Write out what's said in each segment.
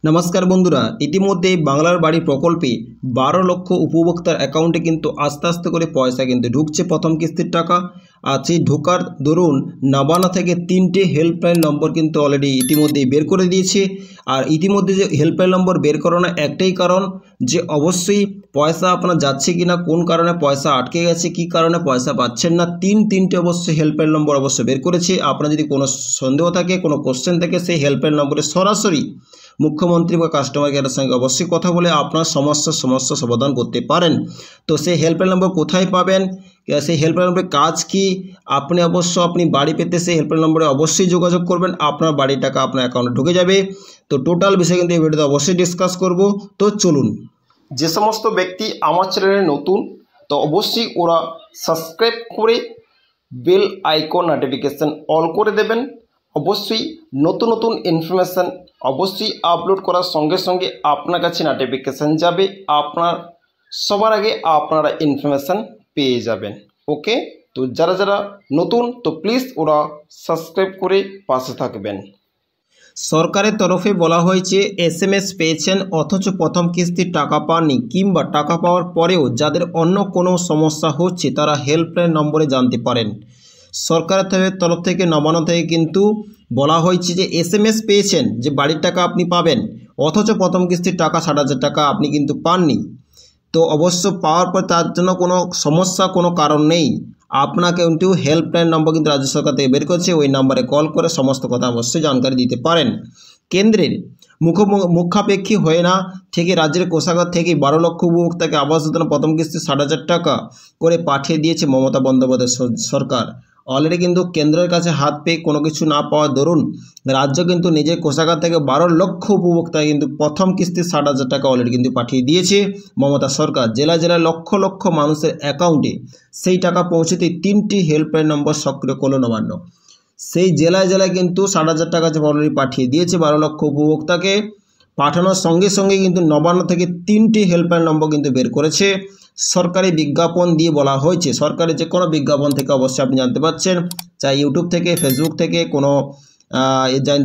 नमस्कार बंधुरा इतिमध्ये बांगलार बाड़ी प्रकल्पे 12 लक्ष उपभोक्तार अ্যাকাউন্টে किन्तु आस्ते आस्ते करे पयसा किन्तु ढुकছে प्रथम किस्तिर टाका আর সেই ঢোকার দরুন নাবানা থেকে 3টে হেল্পলাইন নম্বর কিন্তু অলরেডি ইতিমধ্যে বের করে দিয়েছে। আর ইতিমধ্যে যে হেল্পলাইন নম্বর বের করানোর একটাই কারণ যে অবশ্যই পয়সা আপনার যাচ্ছে কিনা, কোন কারণে পয়সা আটকে গেছে, কি কারণে পয়সা পাচ্ছেন না, তিনটে অবশ্যই হেল্পলাইন নম্বর অবশ্যই বের করেছে। আপনার যদি কোনো সন্দেহ থাকে, কোনো কোশ্চেন থাকে, সেই হেল্পলাইন নম্বরে সরাসরি মুখ্যমন্ত্রী বা কাস্টমার কেয়ারের সঙ্গে অবশ্যই কথা বলে আপনার সমস্যা সমাধান করতে পারেন। তো সেই হেল্পলাইন নম্বর কোথায় পাবেন, সেই হেল্পলাইন নম্বরের কাজ কি, আপনি আপনি বাড়ি পেতে সেই হেল্পলাইন নম্বরে অবশ্যই যোগাযোগ করবেন, আপনার বাড়ির টাকা আপনার অ্যাকাউন্টে ঢুকে যাবে। তো টোটাল বিষয় কিন্তু এই ভিডিওতে অবশ্যই ডিসকাস করব। তো চলুন, যে সমস্ত ব্যক্তি আমার চ্যানেলে নতুন তো অবশ্যই ওরা সাবস্ক্রাইব করে বেল আইকন নোটিফিকেশন অল করে দেবেন। অবশ্যই নতুন নতুন ইনফরমেশান অবশ্যই আপলোড করার সঙ্গে সঙ্গে আপনার কাছে নোটিফিকেশান যাবে, আপনার সবার আগে আপনারা ইনফরমেশান পেয়ে যাবেন। ওকে, তো যারা যারা নতুন তো প্লিজ ওরা সাবস্ক্রাইব করে পাশে থাকবেন। সরকারের তরফে বলা হয়েছে SMS পেয়েছেন অথচ প্রথম কিস্তির টাকা পাননি, কিংবা টাকা পাওয়ার পরেও যাদের অন্য কোনো সমস্যা হচ্ছে তারা হেল্পলাইন নম্বরে জানতে পারেন। সরকারের তরফ থেকে নবান্ন থেকে কিন্তু বলা হয়েছে যে SMS পেয়েছেন যে বাড়ির টাকা আপনি পাবেন, অথচ প্রথম কিস্তির টাকা 60,000 টাকা আপনি কিন্তু পাননি। তো অবশ্য পাওয়ার পর তার জন্য কোনো সমস্যা, কোনো কারণ নেই, আপনাকে কিন্তু হেল্পলাইন নম্বর কিন্তু রাজ্য সরকার থেকে বের করেছে, ওই নম্বরে কল করে সমস্ত কথা অবশ্যই জানকারি দিতে পারেন। কেন্দ্রের মুখাপেক্ষী হয়ে না থেকে রাজ্যের কোষাগার থেকে 12 লক্ষ উপভোক্তাকে আবাস যোজনা প্রথম কিস্তি 60,000 টাকা করে পাঠিয়ে দিয়েছে মমতা বন্দ্যোপাধ্যায় সরকার। অলরেডি কিন্তু কেন্দ্রের কাছে হাত পেয়ে কোনো কিছু না পাওয়ার দরুন রাজ্য কিন্তু নিজের কোষাগার থেকে 12 লক্ষ উপভোক্তা কিন্তু প্রথম কিস্তি 60,000 টাকা অলরেডি কিন্তু পাঠিয়ে দিয়েছে মমতা সরকার। জেলায় লক্ষ লক্ষ মানুষের অ্যাকাউন্টে সেই টাকা পৌঁছতে 3টি হেল্পলাইন নম্বর সক্রিয় করলো নবান্ন। সেই জেলায় কিন্তু 60,000 টাকা যে অলরেডি পাঠিয়ে দিয়েছে 12 লক্ষ উপভোক্তাকে। পাঠানোর সঙ্গে সঙ্গে কিন্তু নবান্ন থেকে 3টি হেল্পলাইন নম্বর কিন্তু বের করেছে। সরকারি বিজ্ঞাপন দিয়ে বলা হয়েছে, সরকারি যে কোনো বিজ্ঞাপন থেকে অবশ্যই আপনি জানতে পাচ্ছেন, চাই ইউটিউব থেকে, ফেসবুক থেকে কোনো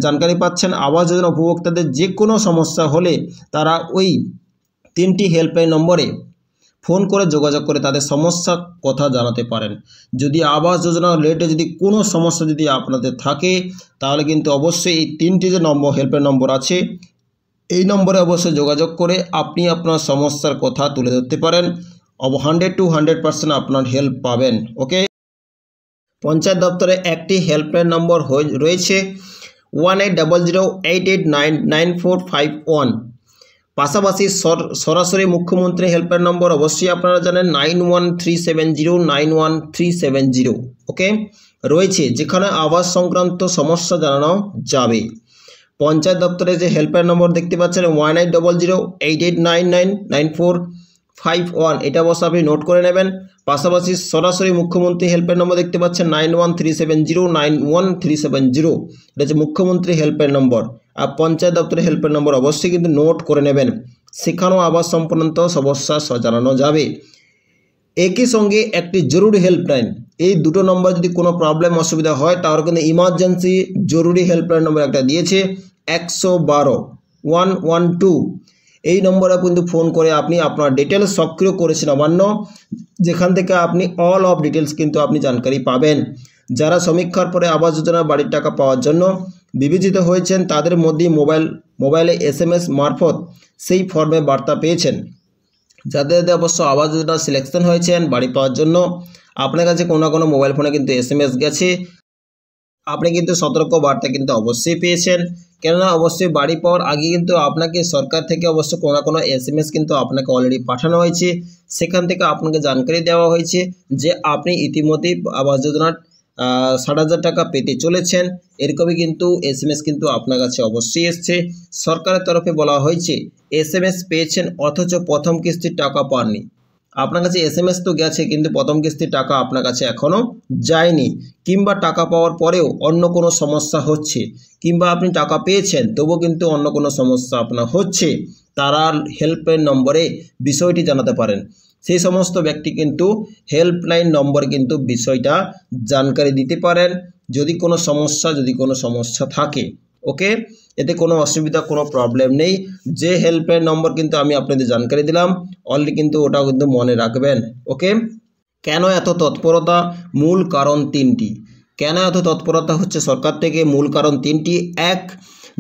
জানকারি পাচ্ছেন। আবাস যোজনা উপভোক্তাদের যে কোনো সমস্যা হলে তারা ওই 3টি হেল্পলাইন নম্বরে ফোন করে যোগাযোগ করে তাদের সমস্যার কথা জানাতে পারেন। যদি আবাস যোজনা রিলেটেড যদি কোনো সমস্যা যদি আপনাদের থাকে তাহলে কিন্তু অবশ্যই এই 3টি যে নম্বর হেল্পলাইন নম্বর আছে এই নম্বরে অবশ্যই যোগাযোগ করে আপনি আপনার সমস্যার কথা তুলে ধরতে পারেন। 100 to 100% আপনার হেল্প পাবেন। ওকে, পঞ্চায়েত দপ্তরে একটি হেল্পলাইন নম্বর রয়েছে 180088999451। পাশাপাশি সরাসরি মুখ্যমন্ত্রী হেল্পলাইন নম্বর অবশ্যই আপনারা জানেন 9137091370। ওকে, রয়েছে যেখানে আবাস সংক্রান্ত সমস্যা জানানো যাবে। পঞ্চায়েত দপ্তরে যে হেল্পলাইন নম্বর দেখতে পাচ্ছেন 180088999451, এটা অবশ্যই আপনি নোট করে নেবেন। পাশাপাশি সরাসরি মুখ্যমন্ত্রী হেল্পলাইন নম্বর দেখতে পাচ্ছেন 9137091370, এটা হচ্ছে মুখ্যমন্ত্রী হেল্পলাইন নম্বর। আর পঞ্চায়েত দপ্তরের হেল্পলাইন নম্বর অবশ্যই কিন্তু নোট করে নেবেন, সেখানেও আবাস সংক্রান্ত সমস্যা জানানো যাবে। একই সঙ্গে একটি জরুরি হেল্পলাইন, এই দুটো নম্বর যদি কোনো প্রবলেম অসুবিধা হয় তাহলে কিন্তু ইমার্জেন্সি জরুরি হেল্পলাইন নম্বর একটা দিয়েছে 112 এই নম্বরে কিন্তু ফোন করে আপনি আপনার ডিটেলস সক্রিয় করেছেন নবান্ন, যেখান থেকে আপনি অল অফ ডিটেলস কিন্তু আপনি জানকারি পাবেন। যারা সমীক্ষার পরে আবাস যোজনার বাড়ির টাকা পাওয়ার জন্য বিবেচিত হয়েছেন তাদের মধ্যেই মোবাইলে SMS মারফত সেই ফর্মে বার্তা পেয়েছেন। যাদের অবশ্য আবাস যোজনা সিলেকশন হয়েছেন বাড়ি পাওয়ার জন্য, আপনার কাছে কোনো না কোনো মোবাইল ফোনে কিন্তু SMS গেছে, আপনি কিন্তু সতর্ক বার্তা কিন্তু অবশ্যই পেয়েছেন। কেননা অবশ্যই বাড়ি পাওয়ার আগে কিন্তু আপনাকে সরকার থেকে অবশ্য কোনো না কোনো SMS কিন্তু আপনাকে অলরেডি পাঠানো হয়েছে, সেখান থেকে আপনাকে জানকারি দেওয়া হয়েছে যে আপনি ইতিমধ্যেই আবাস যোজনার 60,000 টাকা পেতে চলেছেন। এরকমই কিন্তু SMS কিন্তু আপনার কাছে অবশ্যই এসছে। সরকারের তরফে বলা হয়েছে SMS পেয়েছেন অথচ প্রথম কিস্তির টাকা পাননি। আপনার কাছে SMS তো গেছে কিন্তু প্রথম কিস্তির টাকা আপনার কাছে এখনও যায়নি, কিংবা টাকা পাওয়ার পরেও অন্য কোনো সমস্যা হচ্ছে, কিংবা আপনি টাকা পেয়েছেন তবুও কিন্তু অন্য কোনো সমস্যা আপনার হচ্ছে, তারা হেল্পলাইন নম্বরে বিষয়টি জানাতে পারেন। সেই সমস্ত ব্যক্তি কিন্তু হেল্পলাইন নম্বরে কিন্তু বিষয়টা জানকারি দিতে পারেন যদি কোনো সমস্যা থাকে। ওকে, এতে কোনো অসুবিধা কোনো প্রবলেম নেই। যে হেল্পলাইন নম্বর কিন্তু আমি আপনাদের জানকারি দিলাম অলরেডি কিন্তু ওটাও কিন্তু মনে রাখবেন। ওকে, কেন এত তৎপরতা? মূল কারণ তিনটি। কেন এত তৎপরতা হচ্ছে সরকার থেকে? মূল কারণ তিনটি। এক,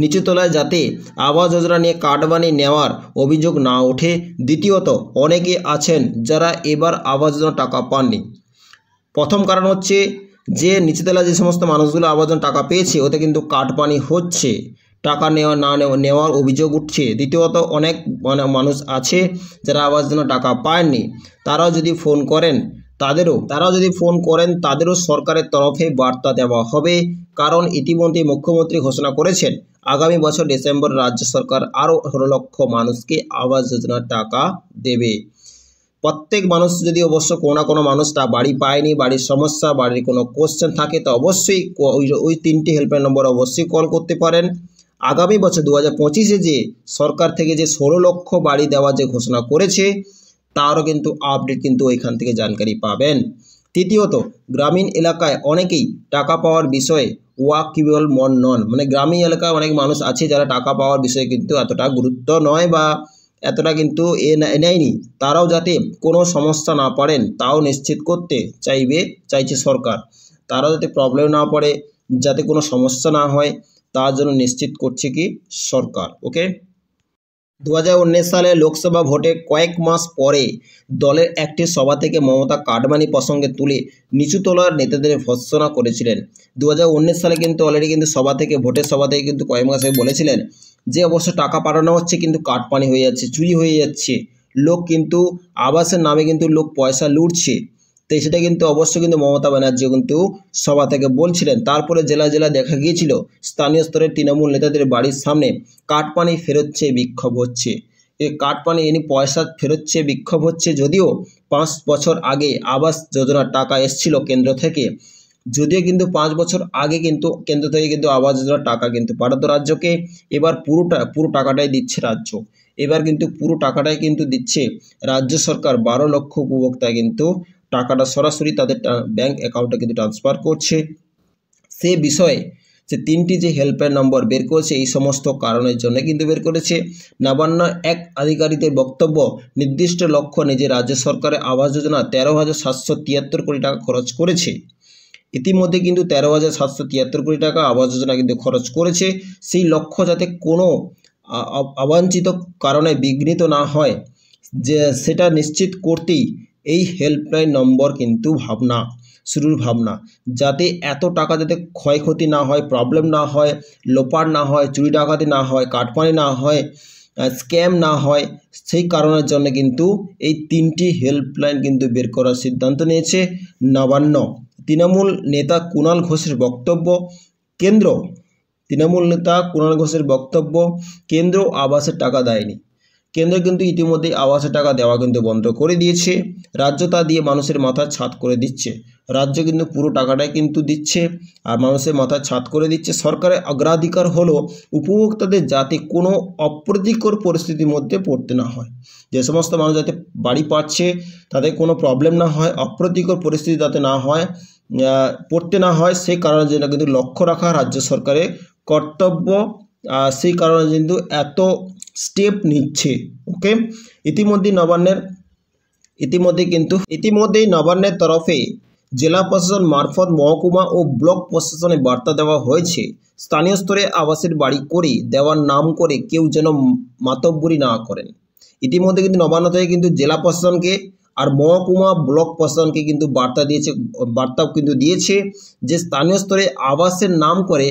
নিচুতলায় যাতে আবাস যোজনা নিয়ে কাটমানি নেওয়ার অভিযোগ না ওঠে। দ্বিতীয়ত, অনেকে আছেন যারা এবার আবাস যোজনা টাকা পাননি। প্রথম কারণ হচ্ছে যে নিচুতলায় যে সমস্ত মানুষগুলো আবাস যোজনা টাকা পেয়েছে ওতে কিন্তু কাটমানি হচ্ছে, টাকা নেওয়ার অভিযোগ উঠছে। দ্বিতীয়ত, অনেক মানুষ আছে যারা আবাস যোজনা টাকা পায়নি, তারাও যদি ফোন করেন তাদেরও সরকারের তরফে বার্তা দেওয়া হবে। কারণ ইতিমধ্যে মুখ্যমন্ত্রী ঘোষণা করেছেন আগামী বছর ডিসেম্বর রাজ্য সরকার আরও 18 লক্ষ মানুষকে আবাস যোজনার টাকা দেবে। প্রত্যেক মানুষ যদি অবশ্য কোনো না কোনো মানুষটা বাড়ি পায়নি, বাড়ির সমস্যা, বাড়ির কোনো কোশ্চেন থাকে তো অবশ্যই ওই তিনটি হেল্পলাইন নম্বর অবশ্যই কল করতে পারেন। আগামী বছর 2025-এ যে সরকার থেকে যে 16 লক্ষ বাড়ি দেওয়ার যে ঘোষণা করেছে তারও কিন্তু আপডেট কিন্তু ওইখান থেকে জানকারি পাবেন। তৃতীয়ত, গ্রামীণ এলাকায় অনেকেই টাকা পাওয়ার বিষয়ে ওয়াকিবল নন, মানে গ্রামীণ এলাকায় অনেক মানুষ আছে যারা টাকা পাওয়ার বিষয়ে কিন্তু এতটা গুরুত্ব নয় বা এতটা কিন্তু নেয়নি। তারাও যাতে কোনো সমস্যা না পড়েন তাও নিশ্চিত করতে চাইছে সরকার। তারাও যাতে প্রবলেম না পড়ে, যাতে কোনো সমস্যা না হয় তার জন্য নিশ্চিত করছে কি সরকার। ওকে, 2019 সালে লোকসভা ভোটে কয়েক মাস পরে দলের একটি সভা থেকে মমতা কাটমানি প্রসঙ্গে তুলে নিচুতলার নেতাদের ভর্ৎসনা করেছিলেন। 2019 সালে কিন্তু অলরেডি কিন্তু ভোটের সভা থেকে কিন্তু কয়েক মাস আগে বলেছিলেন যে অবশ্য টাকা পাঠানো হচ্ছে কিন্তু কাটমানি হয়ে যাচ্ছে, চুরি হয়ে যাচ্ছে, লোক কিন্তু আবাসের নামে কিন্তু লোক পয়সা লুটছে। তো সেটা কিন্তু অবশ্যই কিন্তু মমতা ব্যানার্জি কিন্তু সভা থেকে বলছিলেন। তারপরে জেলা দেখা গিয়েছিল স্থানীয় স্তরের তৃণমূল নেতাদের বাড়ির সামনে কাটমানি ফেরোচ্ছে, বিক্ষোভ হচ্ছে। এই কাটমানি পয়সা ফেরোচ্ছে, বিক্ষোভ হচ্ছে। যদিও 5 বছর আগে আবাস যোজনার টাকা এসছিল কেন্দ্র থেকে, যদিও কিন্তু 5 বছর আগে কিন্তু কেন্দ্র থেকে কিন্তু আবাস যোজনার টাকা কিন্তু পাঠাতো রাজ্যকে। এবার পুরো টাকাটাই দিচ্ছে রাজ্য। এবার কিন্তু পুরো টাকাটাই কিন্তু দিচ্ছে রাজ্য সরকার। 12 লক্ষ উপভোক্তায় কিন্তু টাকাটা সরাসরি তাদের ব্যাংক অ্যাকাউন্টে কিন্তু ট্রান্সফার করছে। সে বিষয়ে যে তিনটি যে হেল্পলাইন নম্বর বের করেছে এই সমস্ত কারণের জন্য কিন্তু বের করেছে। নবান্ন এক আধিকারিকের বক্তব্য, নির্দিষ্ট লক্ষ্য নিজে রাজ্য সরকারের আবাস যোজনা 13,773 কোটি টাকা খরচ করেছে। ইতিমধ্যে কিন্তু 13,773 কোটি টাকা আবাস যোজনা কিন্তু খরচ করেছে। সেই লক্ষ্য যাতে কোনো অবাঞ্ছিত কারণে বিঘ্নিত না হয় যে সেটা নিশ্চিত করতেই এই হেল্পলাইন নম্বর কিন্তু শুরুর ভাবনা, যাতে এত টাকা যাতে ক্ষয়ক্ষতি না হয়, প্রবলেম না হয়, লোপাট না হয়, চুরি ডাকাতি না হয়, কাটমানি না হয়, স্ক্যাম না হয়, সেই কারণের জন্য কিন্তু এই তিনটি হেল্পলাইন কিন্তু বের করার সিদ্ধান্ত নিয়েছে নবান্ন। তৃণমূল নেতা কুণাল ঘোষের বক্তব্য, কেন্দ্র আবাসের টাকা দেয়নি। কেন্দ্র কিন্তু ইতিমধ্যেই আবাসের টাকা দেওয়া কিন্তু বন্ধ করে দিয়েছে। রাজ্য তা দিয়ে মানুষের মাথার ছাদ করে দিচ্ছে। রাজ্য কিন্তু পুরো টাকাটাই কিন্তু দিচ্ছে আর মানুষের মাথার ছাদ করে দিচ্ছে। সরকারের অগ্রাধিকার হলো উপভোক্তাদের যাতে কোনো অপ্রীতিকর পরিস্থিতির মধ্যে পড়তে না হয়। যে সমস্ত মানুষ যাতে বাড়ি পাচ্ছে তাদের কোনো প্রবলেম না হয়, অপ্রীতিকর পরিস্থিতি যাতে না হয়, পড়তে না হয়, সেই কারণে যেটা কিন্তু লক্ষ্য রাখা রাজ্য সরকারের কর্তব্য। সেই কারণে কিন্তু এত স্টেপ নিচ্ছে। ওকে, ইতিমধ্যেই নবান্নের তরফে জেলা প্রশাসন মারফত মহকুমা ও ব্লক প্রশাসনে বার্তা দেওয়া হয়েছে স্থানীয় স্তরে আবাসের বাড়ি করে দেওয়ার নাম করে কেউ যেন মাতব্বরি না করেন। ইতিমধ্যে কিন্তু নবান্ন থেকে কিন্তু জেলা প্রশাসনকে আর মহকুমা ব্লক প্রশাসনকে কিন্তু বার্তা কিন্তু দিয়েছে যে স্থানীয় স্তরে আবাসের নাম করে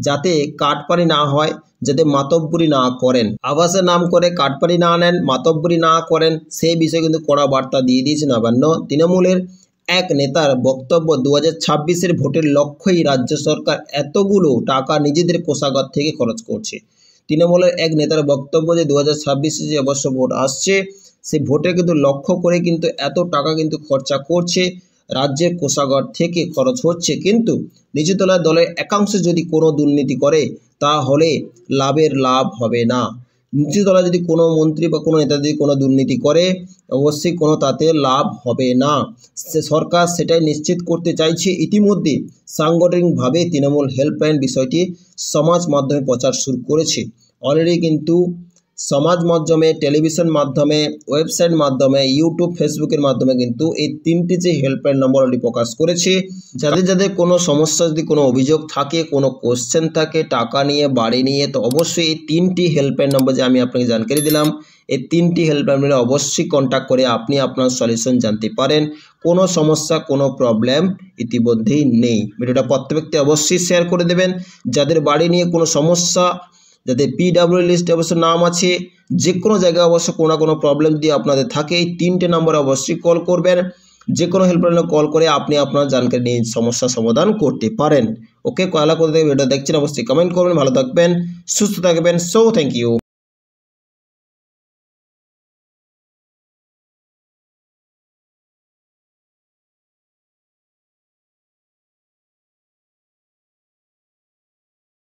যাতে কাটপানি না হয়, যাতে মাতব্বরি না করেন, আবাসের নাম করে কাটপানি না নেন, মাতব্বরি না করেন, সেই বিষয়ে কিন্তু কড়া বার্তা দিয়ে দিয়েছে নবান্ন। তৃণমূলের এক নেতার বক্তব্য, 2026-এর ভোটের লক্ষ্যেই রাজ্য সরকার এতগুলো টাকা নিজেদের কোষাগার থেকে খরচ করছে। তৃণমূলের এক নেতার বক্তব্য যে 2026-এ যে অবশ্য ভোট আসছে সেই ভোটে কিন্তু লক্ষ্য করে কিন্তু এত টাকা কিন্তু খরচা করছে, রাজ্যের কোষাগার থেকে খরচ হচ্ছে। কিন্তু নিচুতলার দলের একাংশ যদি কোনো দুর্নীতি করে তাহলে লাভ হবে না। নিচুতলা যদি কোনো মন্ত্রী বা কোনো নেতা যদি কোনো দুর্নীতি করে অবশ্যই কোনো তাতে লাভ হবে না। সরকার সেটাই নিশ্চিত করতে চাইছে। ইতিমধ্যে সাংগঠনিকভাবে তৃণমূল হেল্পলাইন বিষয়টি সমাজ মাধ্যমে প্রচার শুরু করেছে। অলরেডি কিন্তু সমাজ মাধ্যমে, টেলিভিশন মাধ্যমে, ওয়েবসাইট মাধ্যমে, ইউটিউব, ফেসবুকের মাধ্যমে কিন্তু এই 3টি যে হেল্পলাইন নম্বর অলরেডি প্রকাশ করেছে। যাদের যাদের কোনো সমস্যা, যদি কোনো অভিযোগ থাকে, কোনো কোশ্চেন থাকে টাকা নিয়ে, বাড়ি নিয়ে, তো অবশ্যই এই 3টি হেল্পলাইন নম্বর যে আমি আপনাকে জানকারি দিলাম, এই 3টি হেল্পলাইন নম্বরে অবশ্যই কন্ট্যাক্ট করে আপনি আপনার সলিউশন জানতে পারেন। কোনো সমস্যা, কোনো প্রবলেম ইতিমধ্যেই নেই। ভিডিওটা প্রত্যেক ব্যক্তি অবশ্যই শেয়ার করে দেবেন। যাদের বাড়ি নিয়ে কোনো সমস্যা, যাদের PWD লিস্টে অবশ্য নাম আছে, যে কোনো জায়গায় অবশ্য কোনো না কোনো প্রবলেম দিয়ে আপনাদের থাকে, এই 3টে নম্বরে অবশ্যই কল করবেন। যে কোনো হেল্পলাইনে কল করে আপনি আপনার জানকারি নিয়ে সমস্যার সমাধান করতে পারেন। ওকে, কয়লা কোথা থেকে ভিডিও দেখছেন অবশ্যই কমেন্ট করবেন। ভালো থাকবেন, সুস্থ থাকবেন। So thank you.